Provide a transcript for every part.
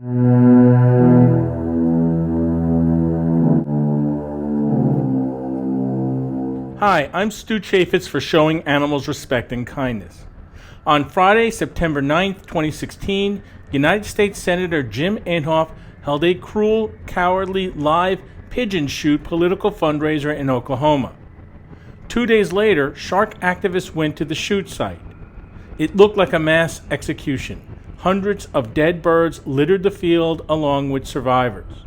Hi, I'm Stu Chaffetz for Showing Animals Respect and Kindness. On Friday, September 9th, 2016, United States Senator Jim Inhofe held a cruel, cowardly, live pigeon shoot political fundraiser in Oklahoma. 2 days later, shark activists went to the shoot site. It looked like a mass execution. Hundreds of dead birds littered the field along with survivors.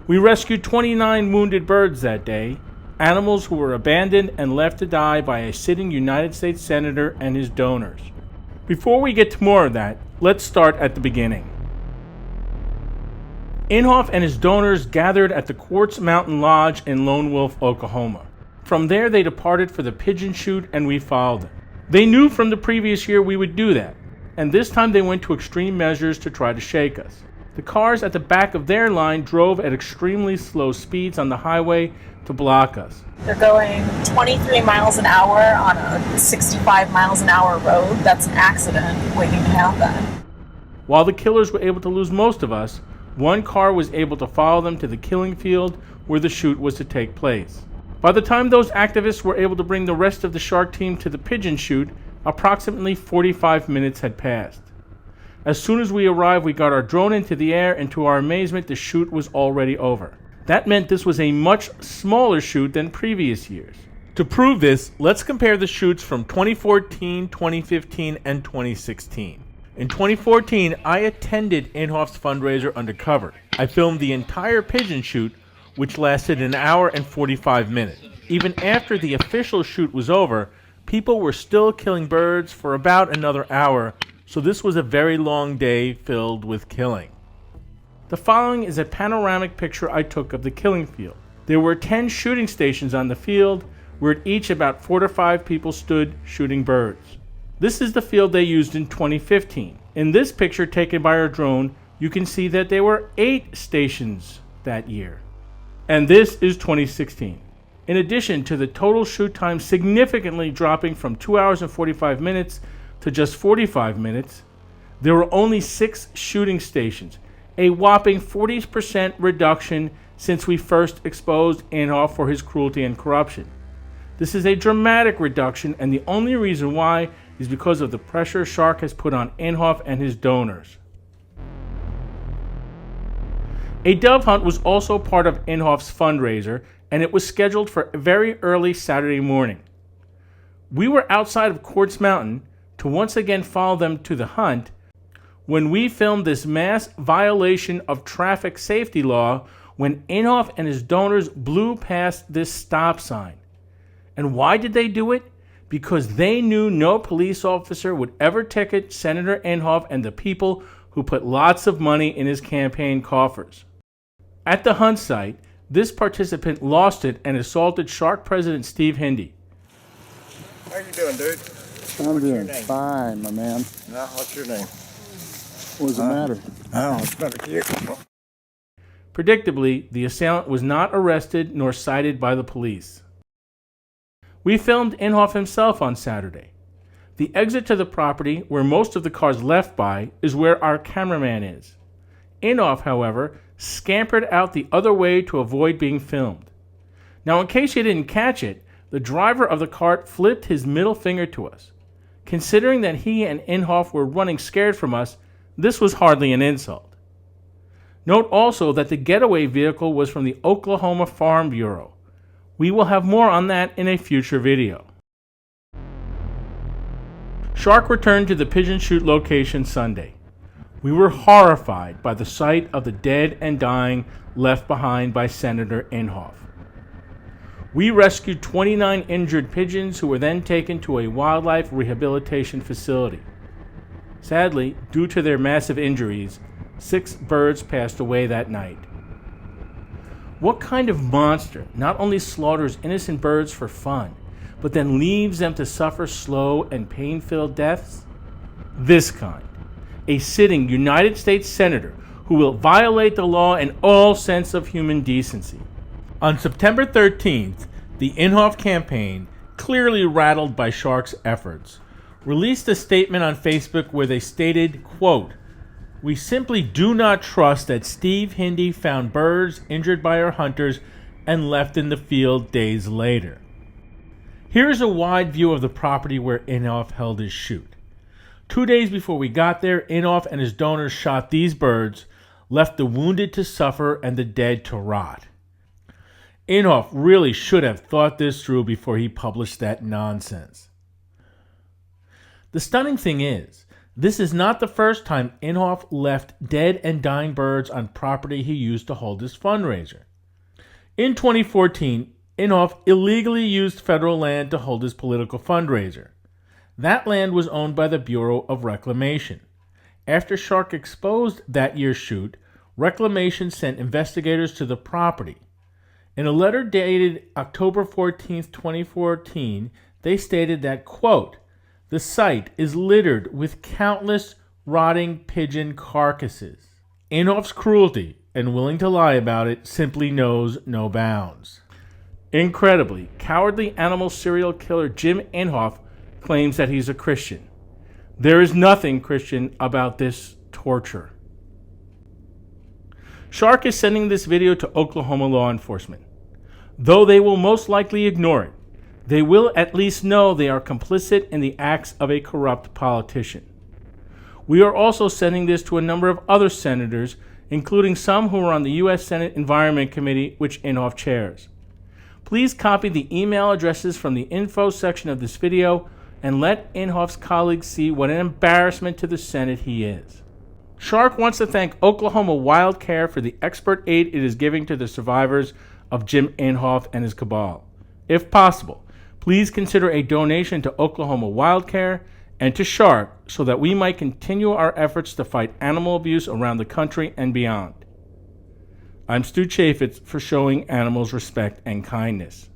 We rescued 29 wounded birds that day, animals who were abandoned and left to die by a sitting United States Senator and his donors. Before we get to more of that, let's start at the beginning. Inhofe and his donors gathered at the Quartz Mountain Lodge in Lone Wolf, Oklahoma. From there, they departed for the pigeon shoot, and we followed them. They knew from the previous year we would do that, and this time they went to extreme measures to try to shake us. The cars at the back of their line drove at extremely slow speeds on the highway to block us. They're going 23 miles an hour on a 65 miles an hour road. That's an accident waiting to happen. While the killers were able to lose most of us, one car was able to follow them to the killing field where the shoot was to take place. By the time those activists were able to bring the rest of the shark team to the pigeon shoot, approximately 45 minutes had passed. As soon as we arrived, we got our drone into the air, and to our amazement, the shoot was already over. That meant this was a much smaller shoot than previous years. To prove this, let's compare the shoots from 2014, 2015, and 2016. In 2014, I attended Inhofe's fundraiser undercover. I filmed the entire pigeon shoot, which lasted an hour and 45 minutes. Even after the official shoot was over, people were still killing birds for about another hour, so this was a very long day filled with killing. The following is a panoramic picture I took of the killing field. There were 10 shooting stations on the field, where at each about 4 to 5 people stood shooting birds. This is the field they used in 2015. In this picture taken by our drone, you can see that there were 8 stations that year. And this is 2016. In addition to the total shoot time significantly dropping from 2 hours and 45 minutes to just 45 minutes, there were only 6 shooting stations, a whopping 40% reduction since we first exposed Inhofe for his cruelty and corruption. This is a dramatic reduction, and the only reason why is because of the pressure Shark has put on Inhofe and his donors. A dove hunt was also part of Inhofe's fundraiser, and it was scheduled for very early Saturday morning. We were outside of Quartz Mountain to once again follow them to the hunt when we filmed this mass violation of traffic safety law when Inhofe and his donors blew past this stop sign. And why did they do it? Because they knew no police officer would ever ticket Senator Inhofe and the people who put lots of money in his campaign coffers. At the hunt site, this participant lost it and assaulted Shark President Steve Hindy. How you doing, dude? I'm doing fine, my man. Now, what's your name? What's the matter? Oh, it's better cute. Predictably, the assailant was not arrested nor cited by the police. We filmed Inhofe himself on Saturday. The exit to the property, where most of the cars left by, is where our cameraman is. Inhofe, however, scampered out the other way to avoid being filmed. Now, in case you didn't catch it, the driver of the cart flipped his middle finger to us. Considering that he and Inhofe were running scared from us, this was hardly an insult. Note also that the getaway vehicle was from the Oklahoma Farm Bureau. We will have more on that in a future video. Shark returned to the pigeon shoot location Sunday. We were horrified by the sight of the dead and dying left behind by Senator Inhofe. We rescued 29 injured pigeons who were then taken to a wildlife rehabilitation facility. Sadly, due to their massive injuries, 6 birds passed away that night. What kind of monster not only slaughters innocent birds for fun, but then leaves them to suffer slow and pain-filled deaths? This kind. A sitting United States Senator who will violate the law and all sense of human decency. On September 13th, the Inhofe campaign, clearly rattled by Shark's efforts, released a statement on Facebook where they stated, quote, We simply do not trust that Steve Hindy found birds injured by our hunters and left in the field days later. Here is a wide view of the property where Inhofe held his shoot. 2 days before we got there, Inhofe and his donors shot these birds, left the wounded to suffer and the dead to rot. Inhofe really should have thought this through before he published that nonsense. The stunning thing is, this is not the first time Inhofe left dead and dying birds on property he used to hold his fundraiser. In 2014, Inhofe illegally used federal land to hold his political fundraiser. That land was owned by the Bureau of Reclamation. After Shark exposed that year's shoot, Reclamation sent investigators to the property. In a letter dated October 14, 2014, they stated that, quote, "The site is littered with countless rotting pigeon carcasses." Inhofe's cruelty, and willing to lie about it, simply knows no bounds. Incredibly, cowardly animal serial killer Jim Inhofe claims that he's a Christian. There is nothing Christian about this torture. Shark is sending this video to Oklahoma law enforcement. Though they will most likely ignore it, they will at least know they are complicit in the acts of a corrupt politician. We are also sending this to a number of other senators, including some who are on the U.S. Senate Environment Committee, which Inhofe chairs. Please copy the email addresses from the info section of this video and let Inhofe's colleagues see what an embarrassment to the Senate he is. Shark wants to thank Oklahoma Wild Care for the expert aid it is giving to the survivors of Jim Inhofe and his cabal. If possible, please consider a donation to Oklahoma Wild Care and to Shark so that we might continue our efforts to fight animal abuse around the country and beyond. I'm Stu Chaffetz for showing animals respect and kindness.